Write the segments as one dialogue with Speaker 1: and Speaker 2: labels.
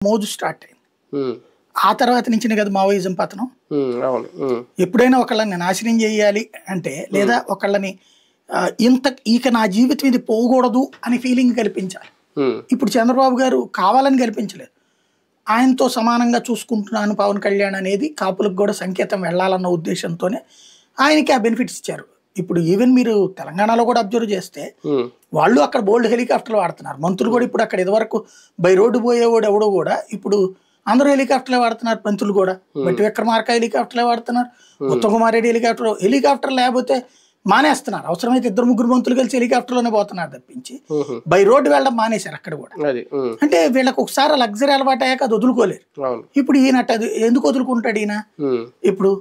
Speaker 1: మోజు స్టార్ట్ అయింది.
Speaker 2: హ్మ్.
Speaker 1: ఆ తర్వాత నుంచినే కదా మావోయిజం పతనం.
Speaker 2: అవును.
Speaker 1: ఎప్పుడైనా ఒకళ్ళని నాశనం చేయాలి అంటే లేదా ఒకళ్ళని ఇంత ఇక నా జీవితం ఇది పోకూడదు అని ఫీలింగ్ కల్పించాలి. ఇప్పుడు చంద్రబాబు గారు కావాలని కల్పించలేదు. ఆయనతో సమానంగా చూసుకుంటున్నాను పవన్ కళ్యాణ్ అనేది కాపులకు కూడా సంకేతం వెళ్ళాలన్న ఉద్దేశంతోనే ఆయనకి ఆ బెనిఫిట్స్ ఇచ్చారు. ఇప్పుడు ఈవెన్ మీరు తెలంగాణలో కూడా అబ్జర్వ్ చేస్తే వాళ్ళు అక్కడ బోల్డ్ హెలికాప్టర్లు వాడుతున్నారు. మంత్రులు కూడా ఇప్పుడు అక్కడ ఇదివరకు బై రోడ్డు పోయేవాడు ఎవడో కూడా ఇప్పుడు అందరూ హెలికాప్టర్లే వాడుతున్నారు. మంత్రులు కూడా బట్టి విక్రమార్క హెలికాప్టర్లే వాడుతున్నారు. ఉత్తమ్ కుమార్ రెడ్డి హెలికాప్టర్ లేకపోతే మానేస్తున్నారు. అవసరమైతే 2-3 మంత్రులు కలిసి హెలికాప్టర్లోనే పోతున్నారు తప్పించి బై రోడ్డు వెళ్ళడం మానేశారు అక్కడ కూడా. అంటే వీళ్ళకి ఒకసారి లగ్జరీ అలవాటు అయ్యాక అది వదులుకోలేరు. ఇప్పుడు ఈయన ఎందుకు వదులుకుంటాడు ఈయన ఇప్పుడు?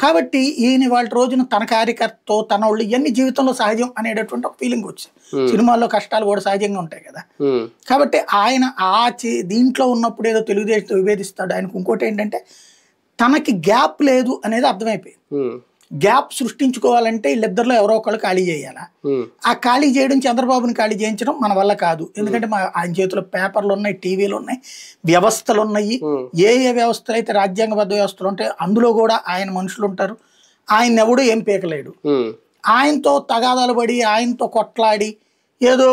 Speaker 1: కాబట్టి ఈయన వాళ్ళ రోజున తన కార్యకర్తతో తన వాళ్ళు ఇవన్నీ జీవితంలో సహజం అనేటటువంటి ఒక ఫీలింగ్ వచ్చింది. సినిమాల్లో కష్టాలు కూడా సహజంగా ఉంటాయి కదా. కాబట్టి ఆయన దీంట్లో ఉన్నప్పుడు ఏదో తెలుగుదేశంతో విభేదిస్తాడు. ఆయనకు ఇంకోటి ఏంటంటే తనకి గ్యాప్ లేదు అనేది అర్థమైపోయింది. గ్యాప్ సృష్టించుకోవాలంటే వీళ్ళిద్దరిలో ఎవరో ఒకళ్ళు ఖాళీ చేయాలా. ఆ ఖాళీ చేయడం చంద్రబాబుని ఖాళీ చేయించడం మన వల్ల కాదు. ఎందుకంటే ఆయన చేతిలో పేపర్లు ఉన్నాయి, టీవీలు ఉన్నాయి, వ్యవస్థలు ఉన్నాయి. ఏ వ్యవస్థలు అయితే రాజ్యాంగబద్ధ వ్యవస్థలు ఉంటాయి అందులో కూడా ఆయన మనుషులు ఉంటారు. ఆయన ఎవడు ఏం పీకలేడు. ఆయనతో తగాదాలు పడి ఆయనతో కొట్లాడి ఏదో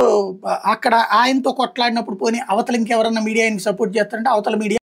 Speaker 1: అక్కడ ఆయనతో కొట్లాడినప్పుడు పోనీ అవతల ఇంకెవరన్నా మీడియా ఆయనకి సపోర్ట్ చేస్తారంటే అవతల మీడియా